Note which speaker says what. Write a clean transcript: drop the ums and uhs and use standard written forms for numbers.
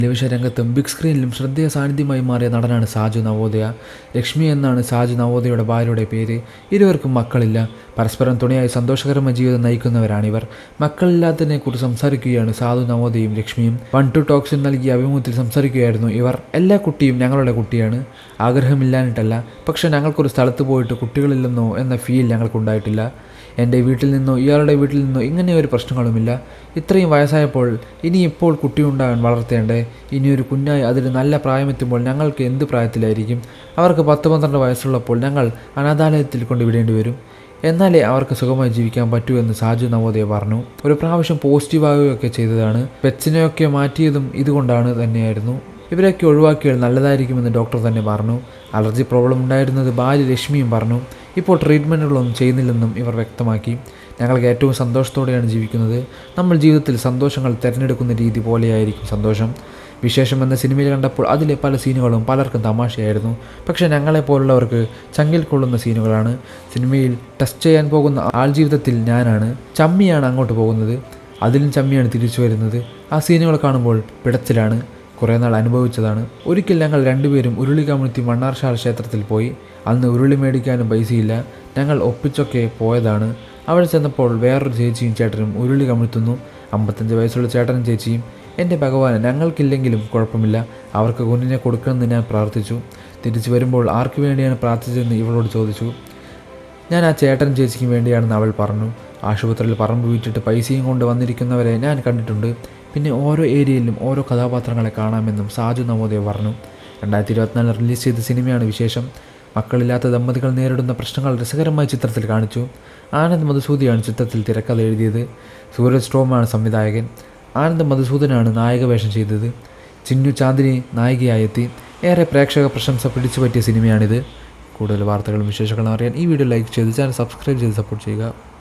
Speaker 1: Television രംഗത്തും big സ്ക്രീനിലും ശ്രദ്ധേയ സാന്നിധ്യമായി മാറിയ നടനാണ് സാജു നവോദയ. ലക്ഷ്മി എന്നാണ് സാജു നവോദയയുടെ ഭാര്യയുടെ പേര്. ഇരുവർക്കും മക്കളില്ല. പരസ്പരം തുണയായി സന്തോഷകരമായ ജീവിതം നയിക്കുന്നവരാണിവർ. മക്കളില്ലാത്തതിനെക്കുറിച്ച് സംസാരിക്കുകയാണ് സാജു നവോദയയും ലക്ഷ്മിയും. 1-2 ടോക്സിന് നൽകിയ അഭിമുഖത്തിൽ സംസാരിക്കുകയായിരുന്നു ഇവർ. എല്ലാ കുട്ടിയും ഞങ്ങളുടെ കുട്ടിയാണ്. ആഗ്രഹമില്ലാഞ്ഞിട്ടല്ല, പക്ഷെ ഞങ്ങൾക്കൊരു സ്ഥലത്ത് പോയിട്ട് കുട്ടികളില്ലെന്നോ എന്ന ഫീൽ ഞങ്ങൾക്കുണ്ടായിട്ടില്ല. എൻ്റെ വീട്ടിൽ നിന്നോ ഇയാളുടെ വീട്ടിൽ നിന്നോ ഇങ്ങനെ ഒരു പ്രശ്നങ്ങളുമില്ല. ഇത്രയും വയസ്സായപ്പോൾ ഇനിയിപ്പോൾ കുട്ടിയുണ്ടാകാൻ വളർത്തേണ്ടേ? ഇനിയൊരു കുഞ്ഞായി അതിന് നല്ല പ്രായമെത്തുമ്പോൾ ഞങ്ങൾക്ക് എന്ത് പ്രായത്തിലായിരിക്കും? അവർക്ക് 10-12 വയസ്സുള്ളപ്പോൾ ഞങ്ങൾ അനാഥാലയത്തിൽ കൊണ്ടുവിടേണ്ടി വരും. എന്നാലേ അവർക്ക് സുഖമായി ജീവിക്കാൻ പറ്റൂ എന്ന് സാജു നവോദയ പറഞ്ഞു. ഒരു പ്രാവശ്യം പോസിറ്റീവാകുകയൊക്കെ ചെയ്തതാണ്. പെറ്റ്സിനെയൊക്കെ മാറ്റിയതും ഇതുകൊണ്ടാണ് തന്നെയായിരുന്നു. ഇവരൊക്കെ ഒഴിവാക്കിയാൽ നല്ലതായിരിക്കുമെന്ന് ഡോക്ടർ തന്നെ പറഞ്ഞു. അലർജി പ്രോബ്ലം ഉണ്ടായിരുന്നത് ഭാര്യ ലക്ഷ്മിയും പറഞ്ഞു. ഇപ്പോൾ ട്രീറ്റ്മെൻറ്റുകളൊന്നും ചെയ്യുന്നില്ലെന്നും ഇവർ വ്യക്തമാക്കി. ഞങ്ങൾക്ക് ഏറ്റവും സന്തോഷത്തോടെയാണ് ജീവിക്കുന്നത്. നമ്മൾ ജീവിതത്തിൽ സന്തോഷങ്ങൾ തിരഞ്ഞെടുക്കുന്ന രീതി പോലെയായിരിക്കും സന്തോഷം. വിശേഷം എന്ന സിനിമയിൽ കണ്ടപ്പോൾ അതിലെ പല സീനുകളും പലർക്കും തമാശയായിരുന്നു. പക്ഷേ ഞങ്ങളെപ്പോലുള്ളവർക്ക് ചങ്കിൽ കൊള്ളുന്ന സീനുകളാണ്. സിനിമയിൽ ടെസ്റ്റ് ചെയ്യാൻ പോകുന്ന ആൾ ജീവിതത്തിൽ ഞാനാണ്. ചമ്മിയാണ് അങ്ങോട്ട് പോകുന്നത്, അതിലും ചമ്മിയാണ് തിരിച്ചു വരുന്നത്. ആ സീനുകൾ കാണുമ്പോൾ പിടച്ചിലാണ്. കുറേ നാൾ അനുഭവിച്ചതാണ്. ഒരിക്കൽ ഞങ്ങൾ രണ്ടുപേരും ഉരുളി കമിഴ്ത്തി മണ്ണാർശാല ക്ഷേത്രത്തിൽ പോയി. അന്ന് ഉരുളി മേടിക്കാനും പൈസയില്ല. ഞങ്ങൾ ഒപ്പിച്ചൊക്കെ പോയതാണ്. അവിടെ ചെന്നപ്പോൾ വേറൊരു ചേച്ചിയും ചേട്ടനും ഉരുളി കമിഴ്ത്തുന്നു. 55 വയസ്സുള്ള ചേട്ടനും ചേച്ചിയും. എൻ്റെ ഭഗവാൻ, ഞങ്ങൾക്കില്ലെങ്കിലും കുഴപ്പമില്ല, അവർക്ക് കുഞ്ഞിനെ കൊടുക്കണമെന്ന് ഞാൻ പ്രാർത്ഥിച്ചു. തിരിച്ചു വരുമ്പോൾ ആർക്ക് വേണ്ടിയാണ് പ്രാർത്ഥിച്ചതെന്ന് ഇവളോട് ചോദിച്ചു. ഞാൻ ആ ചേട്ടൻ ചേച്ചിക്കും വേണ്ടിയാണെന്ന് അവൾ പറഞ്ഞു. ആശുപത്രിയിൽ പറമ്പ് വിറ്റിട്ട് പൈസയും കൊണ്ട് വന്നിരിക്കുന്നവരെ ഞാൻ കണ്ടിട്ടുണ്ട്. പിന്നെ ഓരോ ഏരിയയിലും ഓരോ കഥാപാത്രങ്ങളെ കാണാമെന്നും സാജു നവോദയ പറഞ്ഞു. 2024 റിലീസ് ചെയ്ത സിനിമയാണ് വിശേഷം. മക്കളില്ലാത്ത ദമ്പതികൾ നേരിടുന്ന പ്രശ്നങ്ങൾ രസകരമായ ചിത്രത്തിൽ കാണിച്ചു. ആനന്ദ് മധുസൂദയാണ് ചിത്രത്തിൽ തിരക്കഥ എഴുതിയത്. സൂരജ് ടോമാണ് സംവിധായകൻ. ആനന്ദ് മധുസൂദനാണ് നായക വേഷം ചെയ്തത്. ചിന്നു ചാന്ദിനി നായികയായെത്തി. ഏറെ പ്രേക്ഷക പ്രശംസ പിടിച്ചുപറ്റിയ സിനിമയാണിത്. കൂടുതൽ വാർത്തകളും വിശേഷങ്ങളും അറിയാൻ ഈ വീഡിയോ ലൈക്ക് ചെയ്ത് ചാനൽ സബ്സ്ക്രൈബ് ചെയ്ത് സപ്പോർട്ട് ചെയ്യുക.